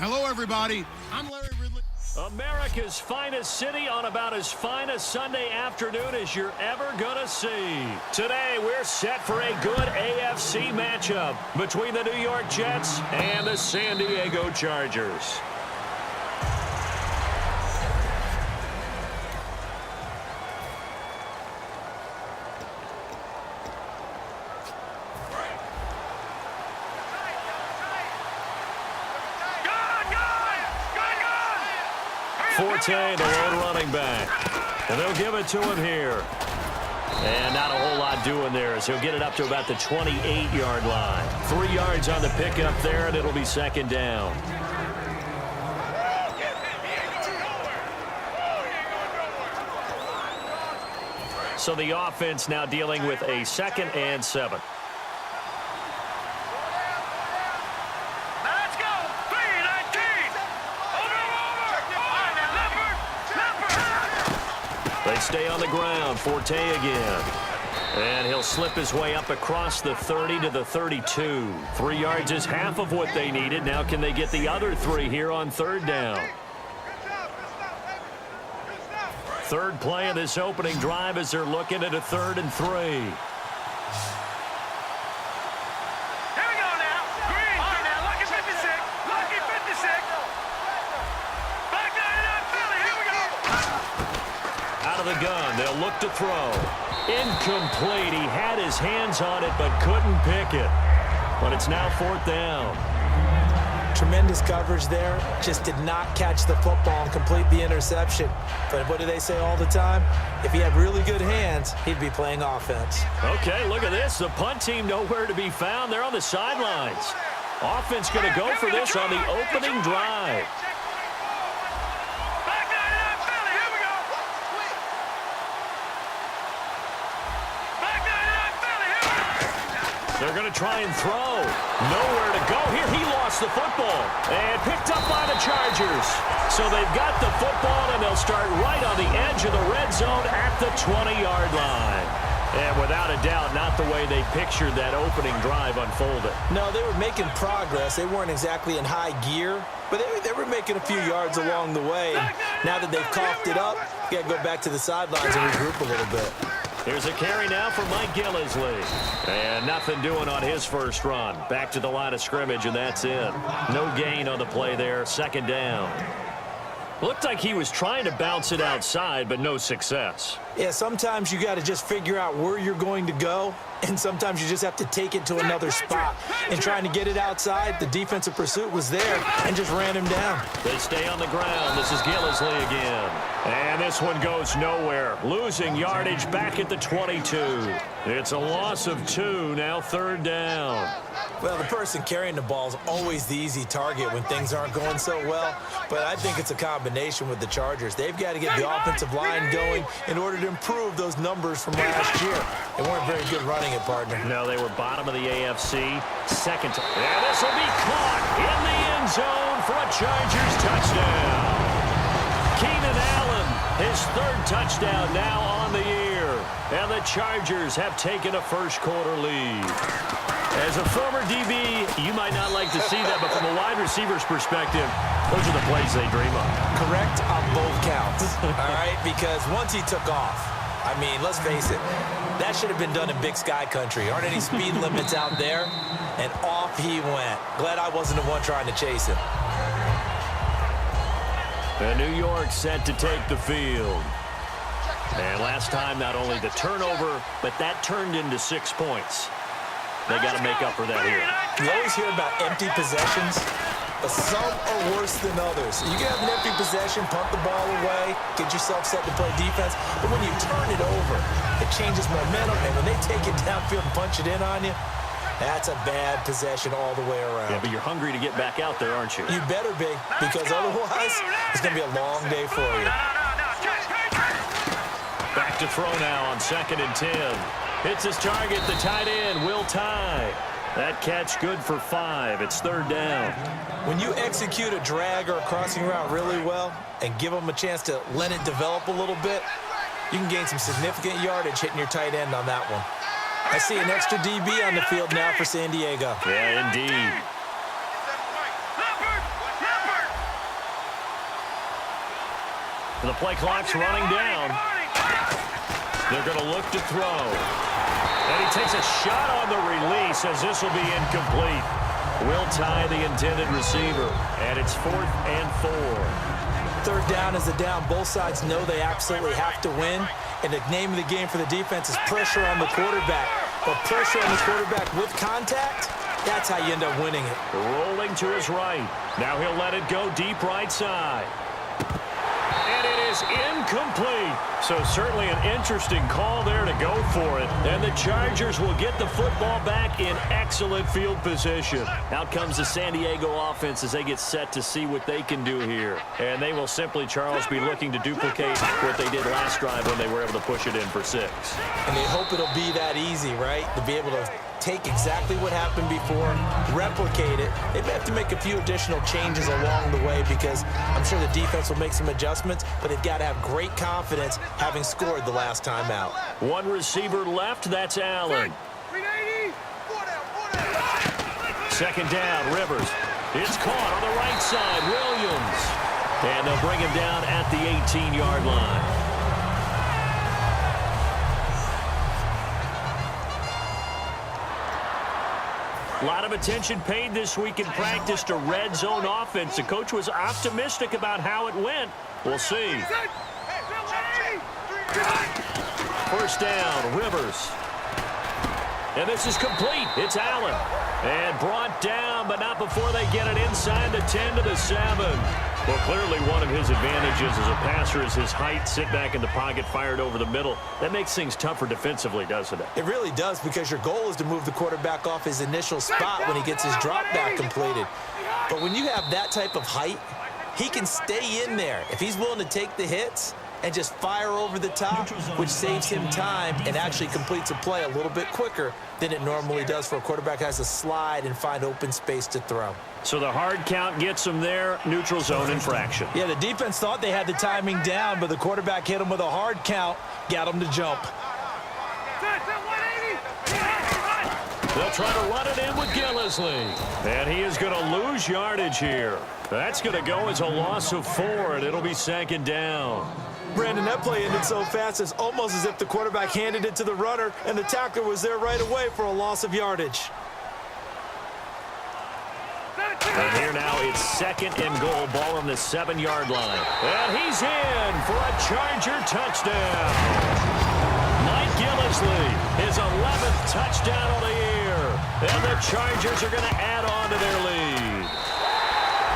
Hello, everybody. I'm Larry Ridley. America's finest city on about as fine a Sunday afternoon as you're ever gonna see. Today, we're set for a good AFC matchup between the New York Jets and the San Diego Chargers. Forte, the lone running back. And they'll give it to him here. And not a whole lot doing there as he'll get it up to about the 28-yard line. 3 yards on the pickup there, and it'll be second down. So the offense now dealing with a 2nd and 7. They stay on the ground. Forte again. And he'll slip his way up across the 30 to the 32. 3 yards is half of what they needed. Now can they get the other 3 here on third down? Third play of this opening drive as they're looking at a 3rd and 3. The gun. They'll look to throw. Incomplete. He had his hands on it but couldn't pick it. But it's now 4th down. Tremendous coverage there. Just did not catch the football and complete the interception. But what do they say all the time? If he had really good hands, he'd be playing offense. Okay, look at this. The punt team nowhere to be found. They're on the sidelines. Offense going to go for this on the opening drive. They're going to try and throw. Nowhere to go. Here he lost the football. And picked up by the Chargers. So they've got the football, and they'll start right on the edge of the red zone at the 20-yard line. And without a doubt, not the way they pictured that opening drive unfolded. No, they were making progress. They weren't exactly in high gear, but they were making a few yards along the way. And now that they've coughed it up, you got to go back to the sidelines and regroup a little bit. Here's a carry now for Mike Gillisley. And nothing doing on his first run. Back to the line of scrimmage, and that's it. No gain on the play there. 2nd down. Looked like he was trying to bounce it outside, but no success. Yeah, sometimes you got to just figure out where you're going to go, and sometimes you just have to take it to another spot. And trying to get it outside, the defensive pursuit was there and just ran him down. They stay on the ground. This is Gillisley again. And this one goes nowhere. Losing yardage back at the 22. It's a loss of 2, now 3rd down. Well, the person carrying the ball is always the easy target when things aren't going so well, but I think it's a combination with the Chargers. They've got to get the offensive line going in order to improve those numbers from last year. They weren't very good running it, partner. No, they were bottom of the AFC. Second. And this will be caught in the end zone for a Chargers touchdown. Keenan Allen, his 3rd touchdown now on the year. And the Chargers have taken a first-quarter lead. As a former DB, you might not like to see that, but from a wide receiver's perspective, those are the plays they dream of. Correct on both counts, all right? Because once he took off, I mean, let's face it, that should have been done in Big Sky Country. Aren't any speed limits out there? And off he went. Glad I wasn't the one trying to chase him. And New York set to take the field. And last time, not only the turnover, but that turned into 6 points. They got to make up for that here. You always hear about empty possessions, but some are worse than others. You can have an empty possession, punt the ball away, get yourself set to play defense, but when you turn it over, it changes momentum, and when they take it downfield and punch it in on you, that's a bad possession all the way around. Yeah, but you're hungry to get back out there, aren't you? You better be, because otherwise, it's going to be a long day for you. Back to throw now on 2nd and 10. Hits his target, the tight end, Will Tye. That catch good for 5. It's 3rd down. When you execute a drag or a crossing route really well and give them a chance to let it develop a little bit, you can gain some significant yardage hitting your tight end on that one. I see an extra DB on the field now for San Diego. Yeah, indeed. The play clock's running down. They're going to look to throw. And he takes a shot on the release as this will be incomplete. Will tie the intended receiver. And it's 4th and 4. Third down is the down. Both sides know they absolutely have to win. And the name of the game for the defense is pressure on the quarterback. But pressure on the quarterback with contact, that's how you end up winning it. Rolling to his right. Now he'll let it go deep right side. And it is incomplete. So certainly an interesting call there to go for it. And the Chargers will get the football back in excellent field position. Out comes the San Diego offense as they get set to see what they can do here. And they will simply, Charles, be looking to duplicate what they did last drive when they were able to push it in for 6. And they hope it'll be that easy, right? To be able to take exactly what happened before, replicate it. They may have to make a few additional changes along the way because I'm sure the defense will make some adjustments, but they've got to have great confidence having scored the last time out. One receiver left, that's Allen. Second down, Rivers. It's caught on the right side, Williams. And they'll bring him down at the 18-yard line. A lot of attention paid this week in practice to red zone offense. The coach was optimistic about how it went. We'll see. First down, Rivers. And this is complete. It's Allen. And brought down, but not before they get it inside the 10 to the 7. Well, clearly one of his advantages as a passer is his height. Sit back in the pocket, fired over the middle. That makes things tougher defensively, doesn't it? It really does, because your goal is to move the quarterback off his initial spot when he gets his drop back completed. But when you have that type of height, he can stay in there. If he's willing to take the hits and just fire over the top, which saves him time and actually completes a play a little bit quicker than it normally does for a quarterback who has to slide and find open space to throw. So the hard count gets him there, neutral zone infraction. Yeah, the defense thought they had the timing down, but the quarterback hit him with a hard count, got him to jump. They'll try to run it in with Gillislee. And he is going to lose yardage here. That's going to go as a loss of 4, and it'll be second down. Brandon, that play ended so fast, it's almost as if the quarterback handed it to the runner, and the tackler was there right away for a loss of yardage. And here now it's second and goal, ball on the 7-yard line. And he's in for a Charger touchdown. Mike Gillislee, his 11th touchdown of the year. And the Chargers are going to add on to their lead.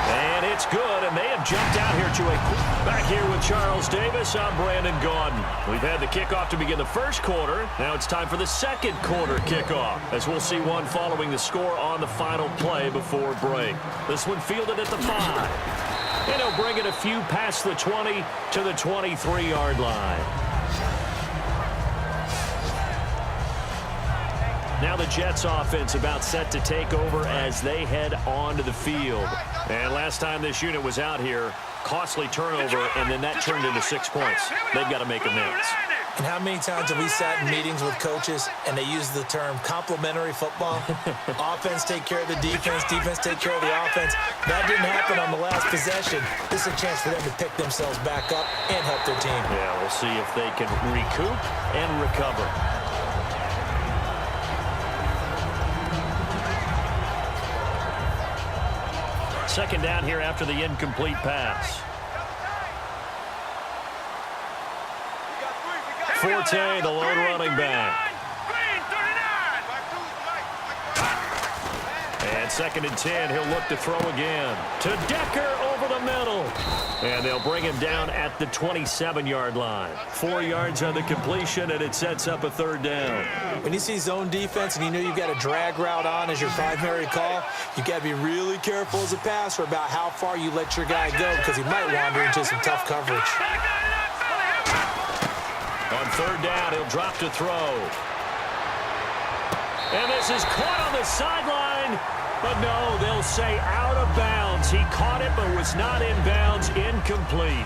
And it's good, and they have jumped out here to a... Back here with Charles Davis, I'm Brandon Gaudin. We've had the kickoff to begin the first quarter. Now it's time for the second quarter kickoff, as we'll see one following the score on the final play before break. This one fielded at the 5. And he'll bring it a few past the 20 to the 23-yard line. Now the Jets offense about set to take over as they head onto the field. And last time this unit was out here, costly turnover, and then that turned into 6 points. They've got to make amends. And how many times have we sat in meetings with coaches and they use the term complementary football? Offense take care of the defense, defense take care of the offense. That didn't happen on the last possession. This is a chance for them to pick themselves back up and help their team. Yeah, we'll see if they can recoup and recover. Second down here after the incomplete pass. Forte, the lone running back. And second and 10, he'll look to throw again. To Decker over the middle. And they'll bring him down at the 27-yard line. 4 yards on the completion, and it sets up a third down. When you see zone defense and you know you've got a drag route on as your primary call, you've got to be really careful as a passer about how far you let your guy go, because he might wander into some tough coverage. On third down, he'll drop to throw. And this is caught on the sideline. But no, they'll say out of bounds. He caught it but was not in bounds. Incomplete.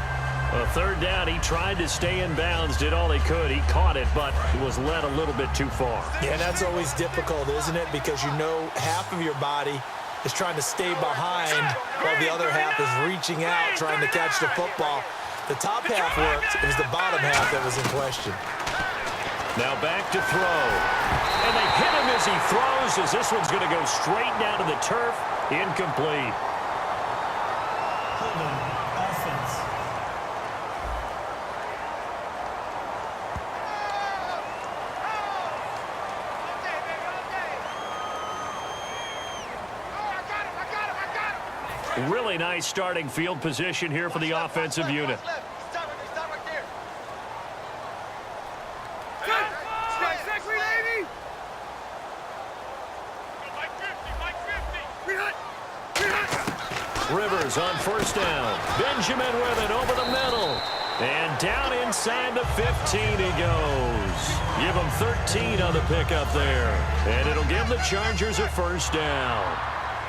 A third down, he tried to stay in bounds, did all he could. He caught it, but he was led a little bit too far. Yeah, that's always difficult, isn't it? Because you know half of your body is trying to stay behind while the other half is reaching out, trying to catch the football. The top half worked. It was the bottom half that was in question. Now back to throw. And they hit him as he throws, as this one's going to go straight down to the turf. Incomplete. Offense. Really nice starting field position here for the offensive unit. Rivers on first down. Benjamin with it over the middle. And down inside the 15 he goes. Give him 13 on the pickup there. And it'll give the Chargers a first down.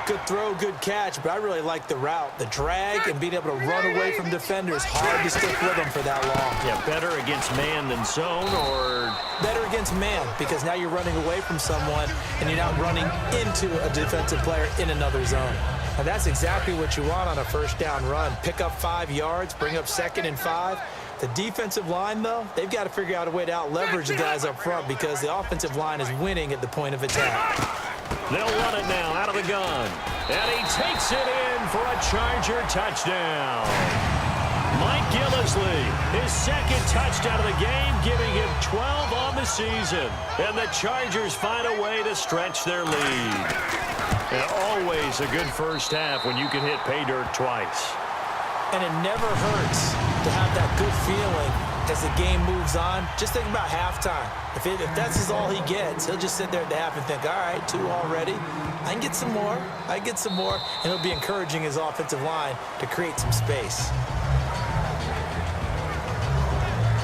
Good throw, good catch, but I really like the route. The drag and being able to run away from defenders. Hard to stick with them for that long. Yeah, better against man than zone, or better against man, because now you're running away from someone and you're not running into a defensive player in another zone. And that's exactly what you want on a first down run. Pick up 5 yards, bring up 2nd and 5. The defensive line, though, they've got to figure out a way to out-leverage the guys up front because the offensive line is winning at the point of attack. They'll run it now out of the gun. And he takes it in for a Charger touchdown. Mike Gillislee, his 2nd touchdown of the game, giving him 12 on the season. And the Chargers find a way to stretch their lead. And always a good first half when you can hit pay dirt twice. And it never hurts to have that good feeling as the game moves on. Just think about halftime. If that's all he gets, he'll just sit there at the half and think, all right, 2 already. I can get some more. I can get some more. And he'll be encouraging his offensive line to create some space.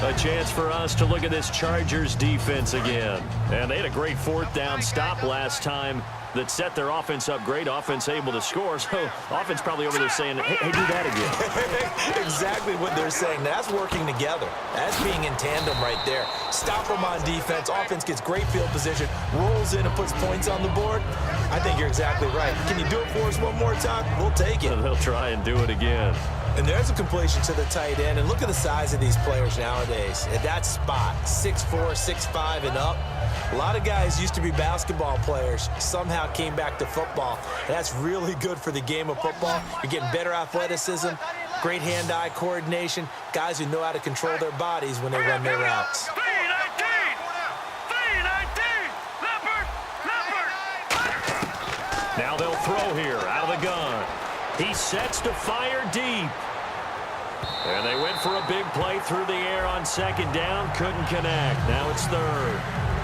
A chance for us to look at this Chargers defense again. And they had a great 4th down stop last time that set their offense up great. Offense able to score. So offense probably over there saying, hey, do that again. Exactly what they're saying. That's working together. That's being in tandem right there. Stop them on defense. Offense gets great field position, rolls in and puts points on the board. I think you're exactly right. Can you do it for us one more time? We'll take it. And they'll try and do it again. And there's a completion to the tight end. And look at the size of these players nowadays. At that spot, 6'4", 6'5", and up. A lot of guys used to be basketball players, somehow came back to football. And that's really good for the game of football. You're getting better athleticism, great hand-eye coordination, guys who know how to control their bodies when they run their routes. Now they'll throw here out of the gun. He sets to fire deep. And they went for a big play through the air on 2nd down. Couldn't connect. Now it's 3rd.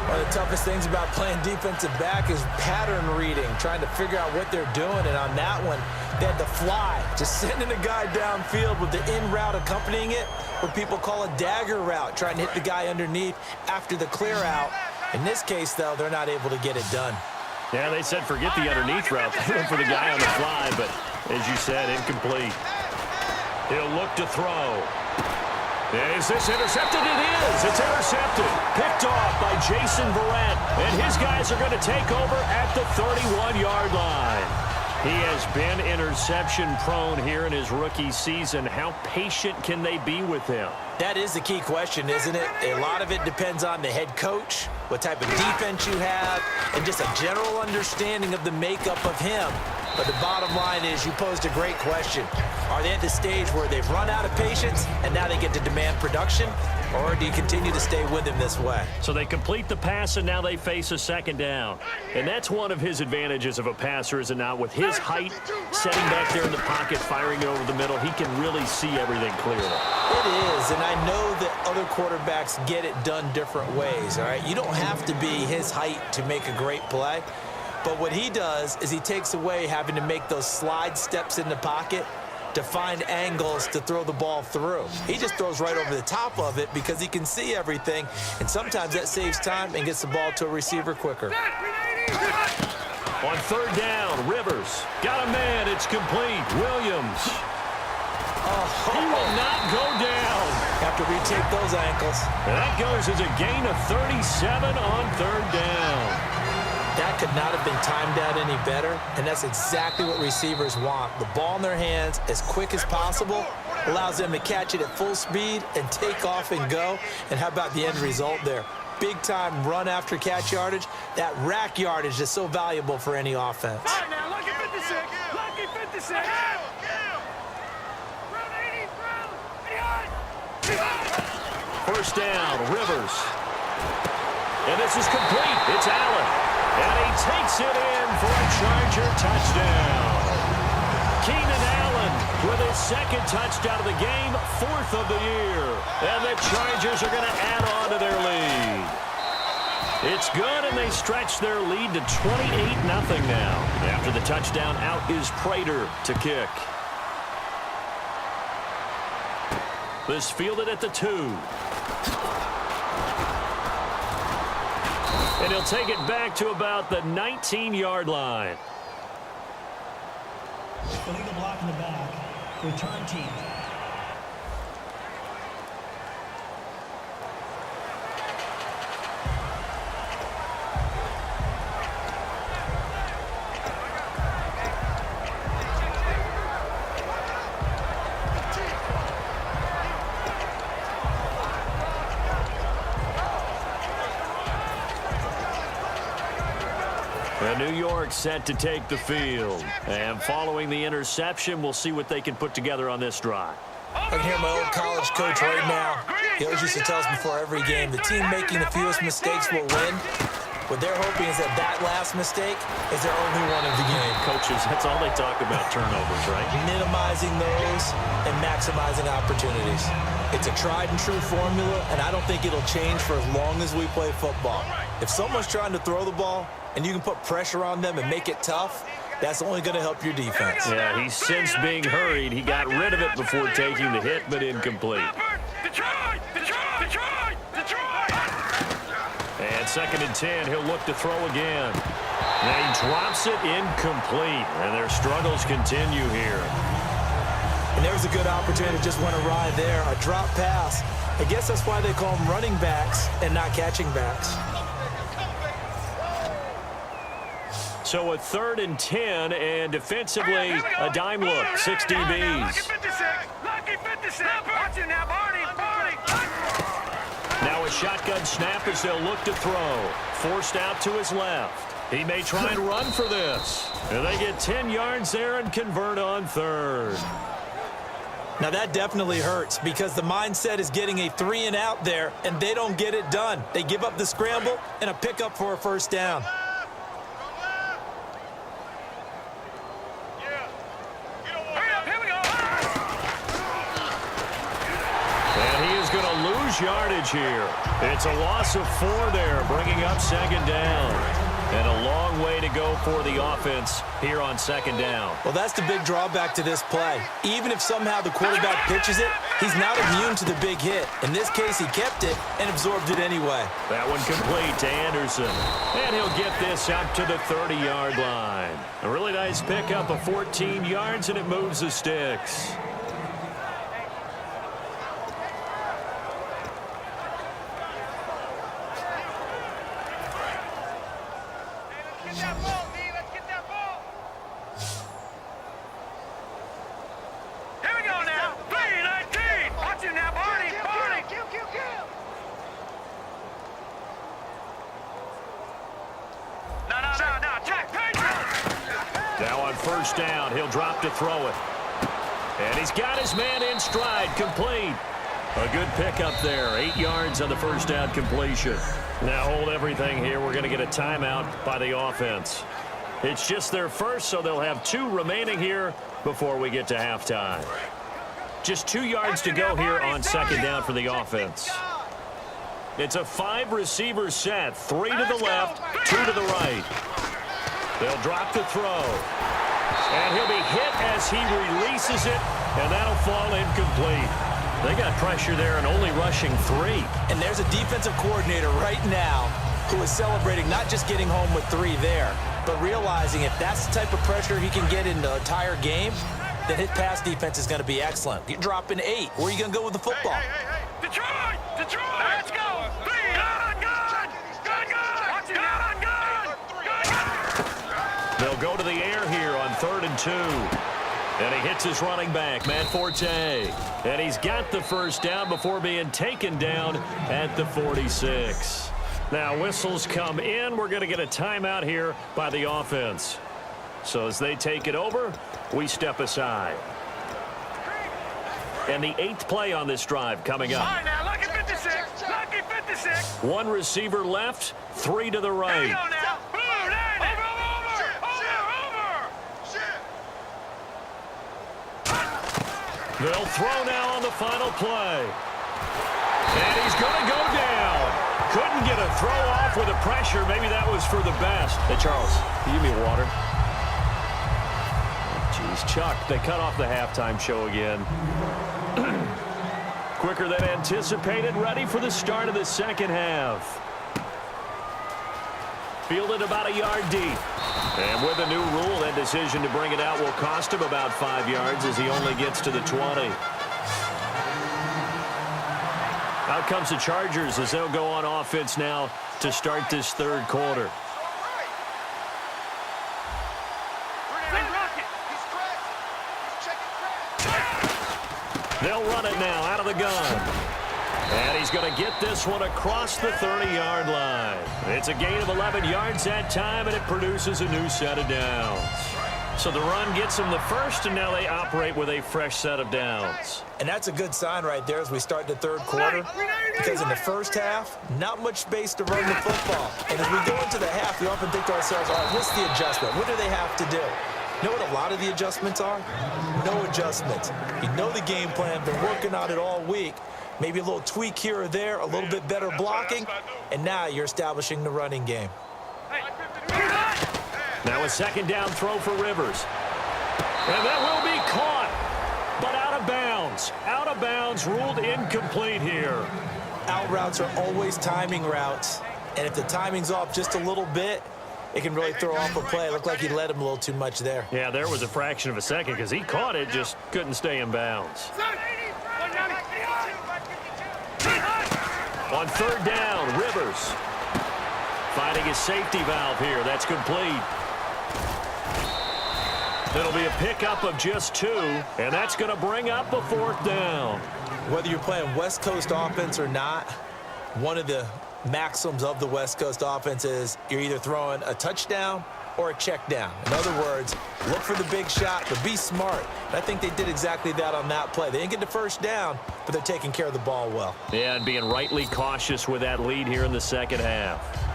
One of the toughest things about playing defensive back is pattern reading, trying to figure out what they're doing. And on that one, they had to fly, just sending a guy downfield with the in route accompanying it, what people call a dagger route, trying to hit the guy underneath after the clear out. In this case, though, they're not able to get it done. Yeah, they said forget the underneath route. They went for the guy on the fly, but as you said, incomplete. He'll look to throw. Is this intercepted? It is. It's intercepted. Picked off by Jason Verrett. And his guys are going to take over at the 31-yard line. He has been interception-prone here in his rookie season. How patient can they be with him? That is the key question, isn't it? A lot of it depends on the head coach, what type of defense you have, and just a general understanding of the makeup of him. But the bottom line is you posed a great question. Are they at the stage where they've run out of patience and now they get to demand production? Or do you continue to stay with him this way? So they complete the pass, and now they face a 2nd down. And that's one of his advantages of a passer, is it not? With his height, setting back there in the pocket, firing it over the middle, he can really see everything clearly. It is, and I know that other quarterbacks get it done different ways, all right? You don't have to be his height to make a great play. But what he does is he takes away having to make those slide steps in the pocket to find angles to throw the ball through. He just throws right over the top of it because he can see everything, and sometimes that saves time and gets the ball to a receiver quicker. On 3rd down, Rivers got a man. It's complete. Williams. He will not go down. Have to retake those ankles. And that goes as a gain of 37 on 3rd down. That could not have been timed out any better, and that's exactly what receivers want. The ball in their hands as quick as possible allows them to catch it at full speed and take off and go. And how about the end result there? Big-time run after catch yardage. That rack yardage is so valuable for any offense. All right, now, lucky 56. Lucky 56. First down, Rivers. And this is complete. It's Allen. And he takes it in for a Charger touchdown. Keenan Allen with his second touchdown of the game, 4th of the year. And the Chargers are going to add on to their lead. It's good, and they stretch their lead to 28-0 now. After the touchdown, out is Prater to kick. This fielded at the 2. And he'll take it back to about the 19-yard line. Illegal block in the back. Return team. New York set to take the field. And following the interception, we'll see what they can put together on this drive. I can hear my old college coach right now. He always used to tell us before every game, the team making the fewest mistakes will win. What they're hoping is that that last mistake is their only one of the game. Coaches, that's all they talk about, turnovers, right? Minimizing those and maximizing opportunities. It's a tried and true formula, and I don't think it'll change for as long as we play football. If someone's trying to throw the ball and you can put pressure on them and make it tough, that's only going to help your defense. Yeah, he's since being hurried. He got rid of it before taking the hit, but incomplete. And 2nd and 10, he'll look to throw again. And he drops it incomplete, and their struggles continue here. And there was a good opportunity that just went awry there, a drop pass. I guess that's why they call them running backs and not catching backs. So a 3rd and 10, and defensively, a dime look, 6 DBs. Now a shotgun snap as they'll look to throw. Forced out to his left. He may try and run for this. And they get 10 yards there and convert on 3rd. Now that definitely hurts because the mindset is getting a 3 and out there, and they don't get it done. They give up the scramble and a pickup for a first down. Yardage here. It's a loss of 4 there, bringing up 2nd down. And a long way to go for the offense here on 2nd down. Well, that's the big drawback to this play. Even if somehow the quarterback pitches it, he's not immune to the big hit. In this case, he kept it and absorbed it anyway. That one complete to Anderson. And he'll get this up to the 30-yard line. A really nice pickup of 14 yards, and it moves the sticks. First down, he'll drop to throw it. And he's got his man in stride, complete. A good pickup there, 8 yards on the first down completion. Now hold everything here. We're going to get a timeout by the offense. It's just their first, so they'll have 2 remaining here before we get to halftime. Just 2 yards to go here on 2nd down for the offense. It's a 5-receiver set, 3 to the left, 2 to the right. They'll drop to throw. And he'll be hit as he releases it, and that'll fall incomplete. They got pressure there and only rushing 3. And there's a defensive coordinator right now who is celebrating not just getting home with 3 there, but realizing if that's the type of pressure he can get in the entire game, then his pass defense is going to be excellent. You're dropping 8. Where are you going to go with the football? Hey. Detroit! Let's go! Good! They'll go to the air here on 3rd and 2. And he hits his running back, Matt Forte. And he's got the first down before being taken down at the 46. Now, whistles come in. We're going to get a timeout here by the offense. So as they take it over, we step aside. And the 8th play on this drive coming up. All right, now, lucky 56. Lucky 56. One receiver left, 3 to the Here right. you go now. Blue, 90. They'll throw now on the final play. And he's going to go down. Couldn't get a throw off with the pressure. Maybe that was for the best. Hey, Charles, can you give me water? Jeez, Chuck, they cut off the halftime show again. Quicker than anticipated, ready for the start of the second half. Fielded about a yard deep. And with a new rule, that decision to bring it out will cost him about 5 yards as he only gets to the 20. Out comes the Chargers as they'll go on offense now to start this third quarter. They'll run it now out of the gun. And he's going to get this one across the 30-yard line. It's a gain of 11 yards that time, and it produces a new set of downs. So the run gets them the first, and now they operate with a fresh set of downs. And that's a good sign right there as we start the third quarter, because in the first half, not much space to run the football. And as we go into the half, we often think to ourselves, all right, what's the adjustment? What do they have to do? You know what a lot of the adjustments are? No adjustments. You know the game plan, been working on it all week. Maybe a little tweak here or there, a little bit better blocking, and now you're establishing the running game. Now a second down throw for Rivers. And that will be caught, but out of bounds. Out of bounds, ruled incomplete here. Out routes are always timing routes, and if the timing's off just a little bit, it can really throw off a play. It looked like he led him a little too much there. Yeah, there was a fraction of a second because he caught it, just couldn't stay in bounds. On third down, Rivers finding his safety valve here. That's complete. It'll be a pickup of just 2, and that's going to bring up a 4th down. Whether you're playing West Coast offense or not, one of the maxims of the West Coast offense is you're either throwing a touchdown or a check down. In other words, look for the big shot, but be smart. And I think they did exactly that on that play. They didn't get the first down, but they're taking care of the ball well. Yeah, and being rightly cautious with that lead here in the second half.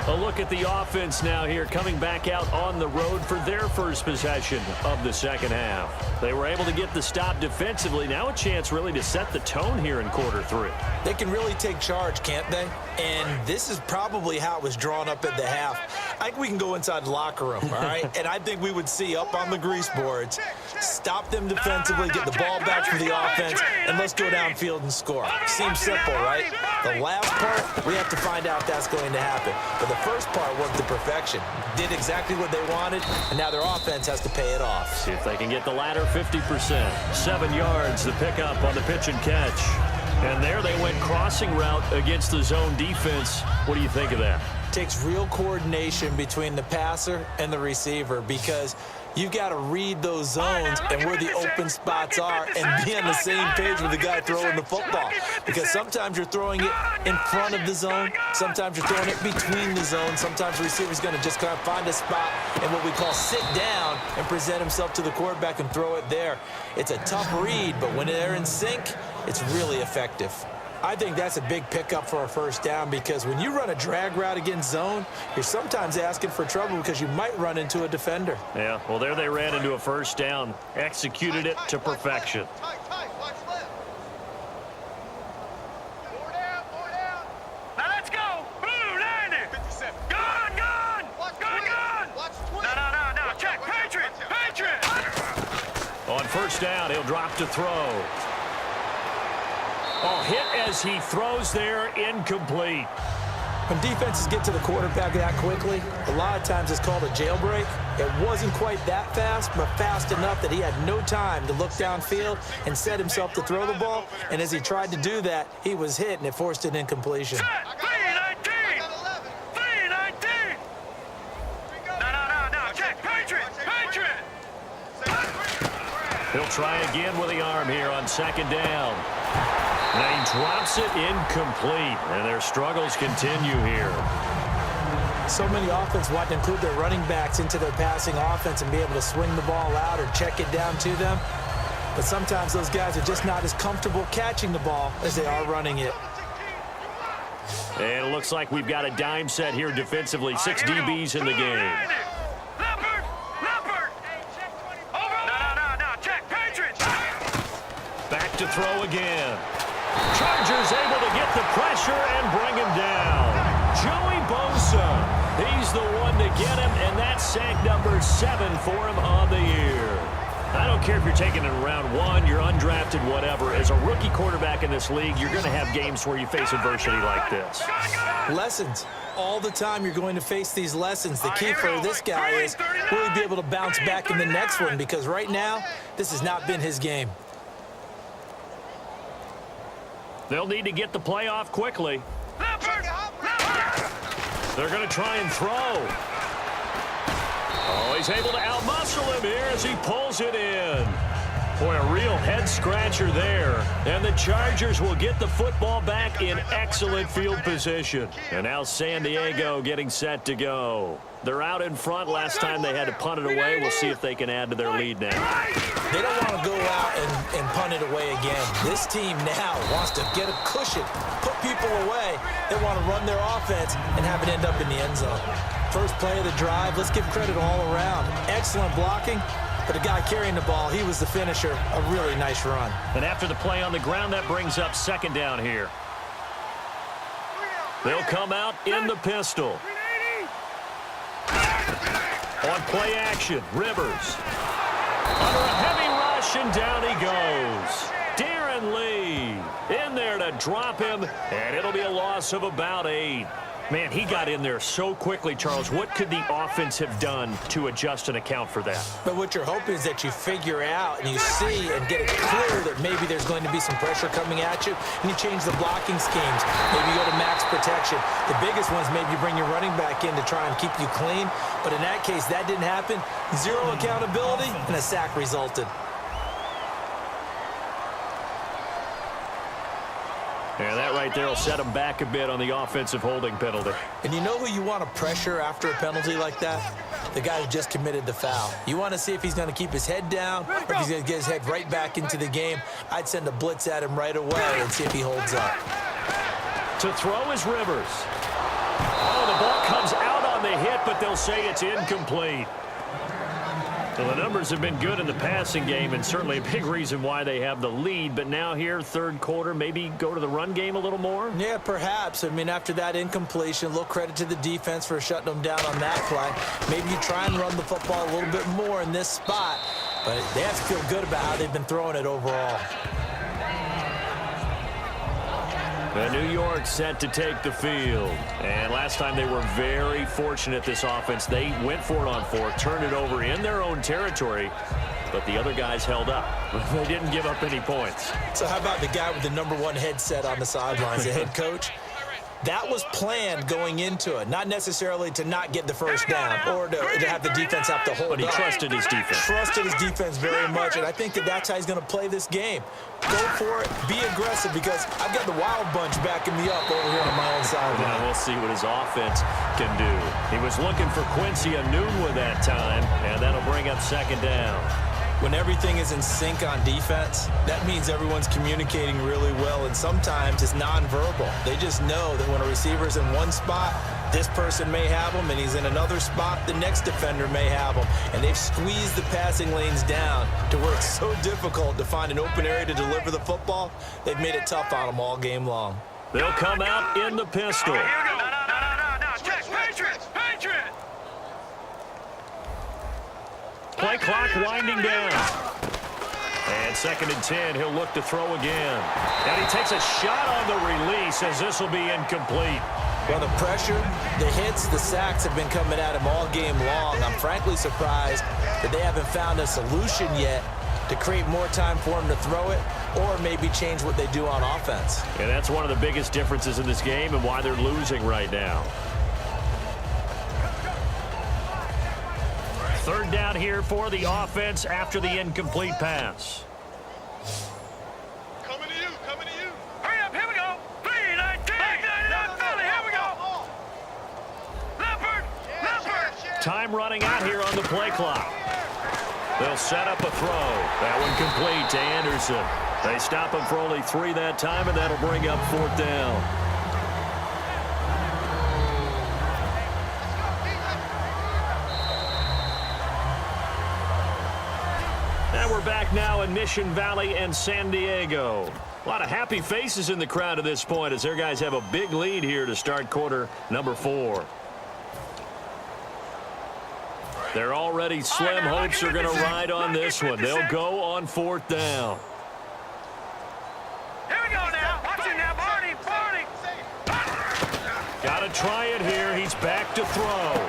A look at the offense now here, coming back out on the road for their first possession of the second half. They were able to get the stop defensively. Now a chance really to set the tone here in quarter 3. They can really take charge, can't they? And this is probably how it was drawn up at the half. I think we can go inside the locker room, all right? And I think we would see up on the grease boards, stop them defensively, get the ball back for the offense, and let's go downfield and score. Seems simple, right? The last part, we have to find out if that's going to happen. But the first part worked to perfection. Did exactly what they wanted, and now their offense has to pay it off. See if they can get the latter 50%. 7 yards, the pickup on the pitch and catch. And there they went crossing route against the zone defense. What do you think of that? Takes real coordination between the passer and the receiver because you've got to read those zones and where the open spots are and be on the same page with the guy throwing the football. Because sometimes you're throwing it in front of the zone. Sometimes you're throwing it between the zones. Sometimes the receiver's going to just kind of find a spot and what we call sit down and present himself to the quarterback and throw it there. It's a tough read, but when they're in sync, it's really effective. I think that's a big pickup for a first down because when you run a drag route against zone, you're sometimes asking for trouble because you might run into a defender. Yeah, well, there they ran into a first down, executed it to perfection. Now let's go. Blue, 90. Gone. No. Check. Patriot. On first down, he'll drop to throw. Oh, hit as he throws there, incomplete. When defenses get to the quarterback that quickly, a lot of times it's called a jailbreak. It wasn't quite that fast, but fast enough that he had no time to look downfield and set himself to throw the ball. And as he tried to do that, he was hit, and it forced an incompletion. Set. 319. No. Check. Patriot. He'll try again with the arm here on second down. Now he drops it incomplete, and their struggles continue here. So many offenses want to include their running backs into their passing offense and be able to swing the ball out or check it down to them. But sometimes those guys are just not as comfortable catching the ball as they are running it. And it looks like we've got a dime set here defensively. 6 DBs in the game. Back to throw again. Chargers able to get the pressure and bring him down. Joey Bosa. He's the one to get him, and that's sack number 7 for him on the year. I don't care if you're taking it in round 1, you're undrafted, whatever. As a rookie quarterback in this league, you're going to have games where you face adversity like this. Lessons. All the time you're going to face these lessons. The key for this guy is will he be able to bounce back in the next one, because right now, this has not been his game. They'll need to get the play off quickly. They're going to try and throw. Oh, he's able to outmuscle him here as he pulls it in. Boy, a real head-scratcher there. And the Chargers will get the football back in excellent field position. And now San Diego getting set to go. They're out in front. Last time they had to punt it away. We'll see if they can add to their lead now. They don't want to go out and punt it away again. This team now wants to get a cushion, put people away. They want to run their offense and have it end up in the end zone. First play of the drive, let's give credit all around. Excellent blocking, but the guy carrying the ball, he was the finisher. A really nice run. And after the play on the ground, that brings up second down here. They'll come out in the pistol. On play action, Rivers. Under a heavy rush, and down he goes. Darren Lee in there to drop him, and it'll be a loss of about 8. Man, he got in there so quickly, Charles. What could the offense have done to adjust and account for that? But what you're hoping is that you figure out and you see and get it clear that maybe there's going to be some pressure coming at you, and you change the blocking schemes. Maybe you go to max protection. The biggest ones, maybe you bring your running back in to try and keep you clean. But in that case, that didn't happen. Zero accountability, and a sack resulted. And that right there will set him back a bit on the offensive holding penalty. And you know who you want to pressure after a penalty like that? The guy who just committed the foul. You want to see if he's going to keep his head down or if he's going to get his head right back into the game. I'd send a blitz at him right away and see if he holds up. To throw is Rivers. Oh, the ball comes out on the hit, but they'll say it's incomplete. So the numbers have been good in the passing game, and certainly a big reason why they have the lead. But now here, third quarter, maybe go to the run game a little more? Yeah, perhaps. I mean, after that incompletion, a little credit to the defense for shutting them down on that play. Maybe you try and run the football a little bit more in this spot. But they have to feel good about how they've been throwing it overall. And New York set to take the field. And last time they were very fortunate, this offense. They went for it on 4, turned it over in their own territory, but the other guys held up. They didn't give up any points. So how about the guy with the #1 headset on the sidelines, the head coach? That was planned going into it, not necessarily to not get the first down or to have the defense have to hold up. But he trusted his defense. Trusted his defense very much, and I think that that's how he's going to play this game. Go for it, be aggressive, because I've got the wild bunch backing me up over here on my own sideline. Now we'll see what his offense can do. He was looking for Quincy Enunwa that time, and that'll bring up second down. When everything is in sync on defense, that means everyone's communicating really well, and sometimes it's nonverbal. They just know that when a receiver's in one spot, this person may have him, and he's in another spot, the next defender may have him. And they've squeezed the passing lanes down to where it's so difficult to find an open area to deliver the football. They've made it tough on them all game long. They'll come out in the pistol. Here we go. No. Check. Patriots. Play clock winding down. And 2nd and 10, he'll look to throw again. And he takes a shot on the release as this will be incomplete. Well, the pressure, the hits, the sacks have been coming at him all game long. I'm frankly surprised that they haven't found a solution yet to create more time for him to throw it or maybe change what they do on offense. And that's one of the biggest differences in this game and why they're losing right now. Third down here for the offense after the incomplete pass. Coming to you, coming to you. Hurry up, here we go. 3-19. Philly, here we go. Leopard. Time running out here on the play clock. They'll set up a throw. That one complete to Anderson. They stop him for only 3 that time, and that'll bring up 4th down. And we're back now in Mission Valley and San Diego. A lot of happy faces in the crowd at this point as their guys have a big lead here to start quarter number 4. They're already slim hopes are going to ride on this one. They'll go on 4th down. Here we go now. Watch it now, Barney. Got to try it here. He's back to throw.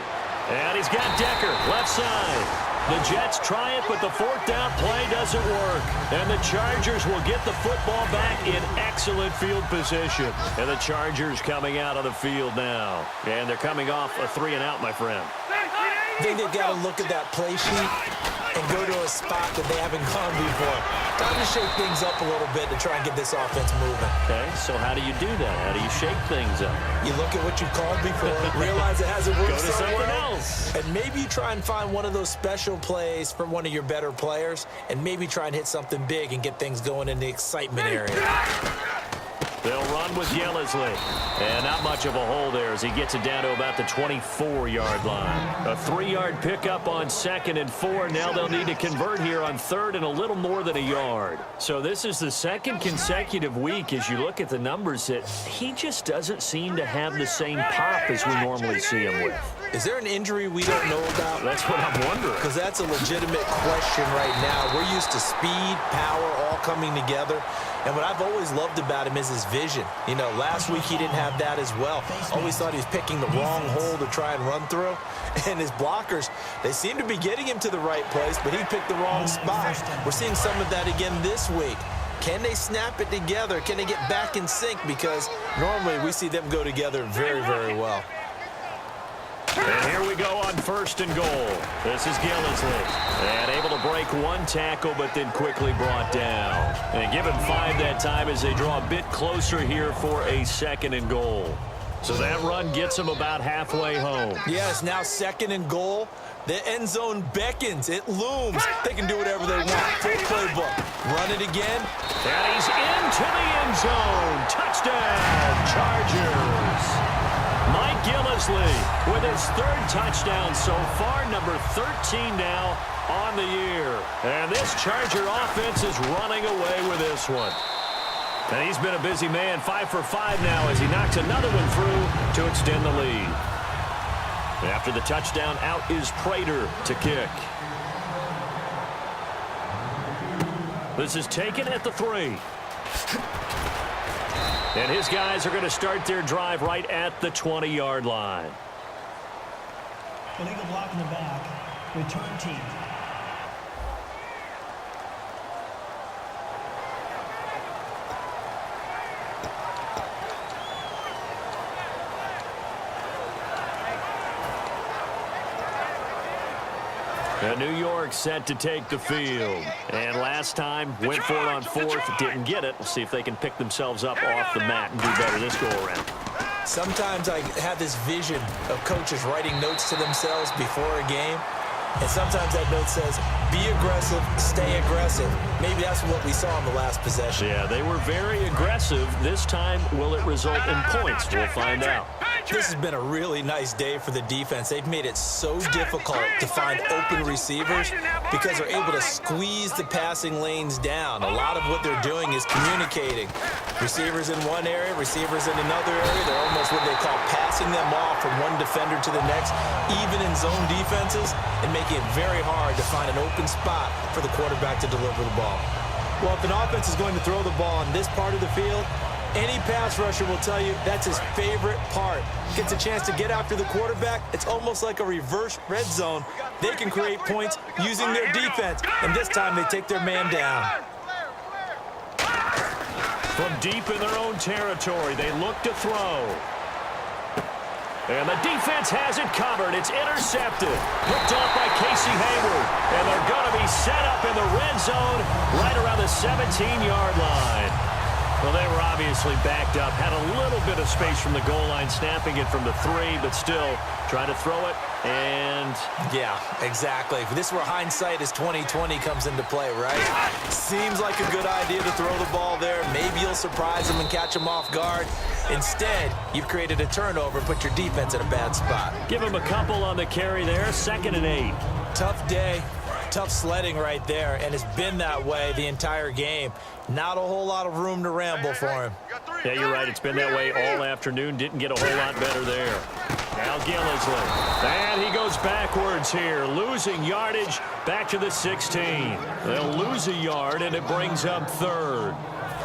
And he's got Decker, left side. The Jets try it, but the 4th down play doesn't work. And the Chargers will get the football back in excellent field position. And the Chargers coming out of the field now. And they're coming off a 3-and-out, my friend. I think they've got to look at that play sheet and go to a spot that they haven't gone before. Time to shake things up a little bit to try and get this offense moving. Okay, so how do you do that? How do you shake things up? You look at what you called before, realize it hasn't worked Go to somewhere something else. And maybe you try and find one of those special plays from one of your better players, and maybe try and hit something big and get things going in the excitement area. They'll run with Yellesley. And not much of a hole there as he gets it down to about the 24-yard line. A 3-yard pickup on 2nd and 4. Now they'll need to convert here on 3rd and a little more than a yard. So this is the 2nd consecutive week as you look at the numbers that he just doesn't seem to have the same pop as we normally see him with. Is there an injury we don't know about? That's what I'm wondering. Because that's a legitimate question right now. We're used to speed, power, all coming together. And what I've always loved about him is his vision. You know, last week he didn't have that as well. Always thought he was picking the wrong hole to try and run through. And his blockers, they seem to be getting him to the right place, but he picked the wrong spot. We're seeing some of that again this week. Can they snap it together? Can they get back in sync? Because normally we see them go together very, very well. And here we go on 1st and goal. This is Gillisley. And able to break 1 tackle, but then quickly brought down. And give him 5 that time as they draw a bit closer here for a 2nd and goal. So that run gets them about halfway home. Yes, now 2nd and goal. The end zone beckons. It looms. They can do whatever they want. Full playbook. Run it again. And he's into the end zone. Touchdown, Chargers. Mike Gillisley with his 3rd touchdown so far, number 13 now on the year. And this Charger offense is running away with this one. And he's been a busy man, 5 for 5 now as he knocks another one through to extend the lead. After the touchdown, out is Prater to kick. This is taken at the 3. And his guys are going to start their drive right at the 20-yard line. Illegal block in the back. Return team. New York set to take the field. And last time, went for it on 4th, didn't get it. We'll see if they can pick themselves up off the mat and do better this go-around. Sometimes I have this vision of coaches writing notes to themselves before a game. And sometimes that note says, be aggressive, stay aggressive. Maybe that's what we saw in the last possession. Yeah, they were very aggressive. This time, will it result in points? We'll find out. This has been a really nice day for the defense. They've made it so difficult to find open receivers because they're able to squeeze the passing lanes down. A lot of what they're doing is communicating. Receivers in one area, receivers in another area. They're almost what they call passing them off from one defender to the next, even in zone defenses, and making it very hard to find an open spot for the quarterback to deliver the ball. Well, if an offense is going to throw the ball in this part of the field, any pass rusher will tell you that's his favorite part. Gets a chance to get after the quarterback. It's almost like a reverse red zone. They can create points using their defense, and this time they take their man down. From deep in their own territory, they look to throw. And the defense has it covered. It's intercepted. Picked off by Casey Hayward. And they're going to be set up in the red zone right around the 17-yard line. Well, they were obviously backed up. Had a little bit of space from the goal line, snapping it from the 3, but still trying to throw it. And yeah, exactly. This is where hindsight is 20/20 comes into play, right? Seems like a good idea to throw the ball there. Maybe you'll surprise them and catch them off guard. Instead, you've created a turnover and put your defense in a bad spot. Give him a couple on the carry there. 2nd and 8. Tough day, tough sledding right there, and it's been that way the entire game. Not a whole lot of room to ramble for him. Yeah, you're right. It's been that way all afternoon. Didn't get a whole lot better there. Now Gillisley. And he goes backwards here. Losing yardage back to the 16. They'll lose a yard, and it brings up 3rd.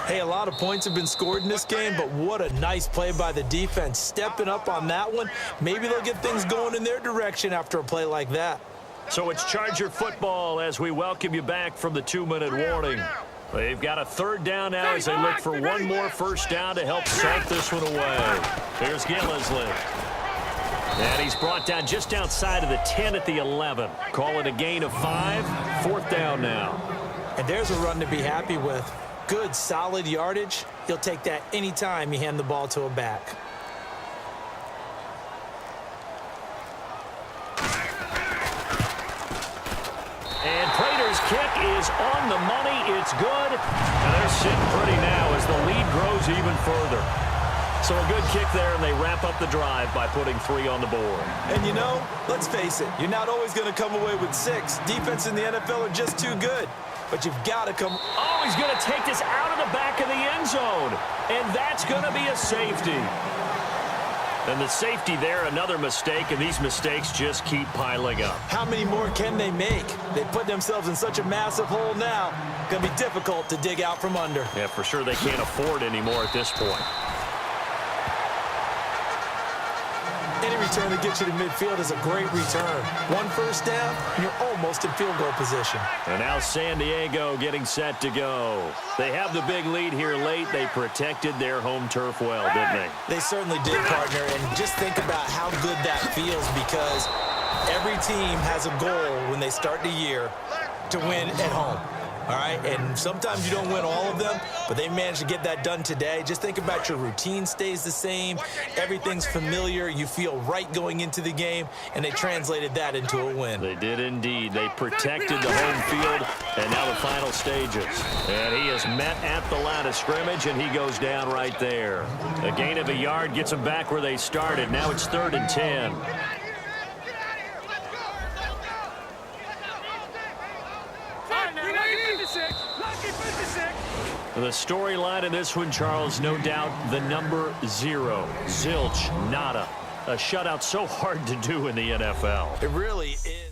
Hey, a lot of points have been scored in this game, but what a nice play by the defense. Stepping up on that one. Maybe they'll get things going in their direction after a play like that. So it's Charger football as we welcome you back from the 2-minute warning. They've got a 3rd down now as they look for one more first down to help salt this one away. Here's Gillisley. And he's brought down just outside of the 10 at the 11. Call it a gain of 5. 4th down now. And there's a run to be happy with. Good, solid yardage. You'll take that anytime you hand the ball to a back. And Prater's kick is on the money. It's good. And they're sitting pretty now as the lead grows even further. So a good kick there, and they wrap up the drive by putting 3 on the board. And you know, let's face it, you're not always going to come away with 6. Defense in the NFL are just too good. But you've got to come. Oh, he's going to take this out of the back of the end zone. And that's going to be a safety. And the safety there, another mistake, and these mistakes just keep piling up. How many more can they make? They put themselves in such a massive hole now. Going to be difficult to dig out from under. Yeah, for sure they can't afford anymore at this point. Any return that gets you to midfield is a great return. 1 first down, and you're almost in field goal position. And now San Diego getting set to go. They have the big lead here late. They protected their home turf well, didn't they? They certainly did, partner. And just think about how good that feels, because every team has a goal when they start the year to win at home. All right, and sometimes you don't win all of them, but they managed to get that done today. Just think about your routine stays the same. Everything's familiar. You feel right going into the game, and they translated that into a win. They did indeed. They protected the home field, and now the final stages. And he is met at the line of scrimmage, and he goes down right there. A gain of a yard gets them back where they started. Now it's 3rd and 10. The storyline in this one, Charles, no doubt the number 0. Zilch, nada. A shutout so hard to do in the NFL. It really is.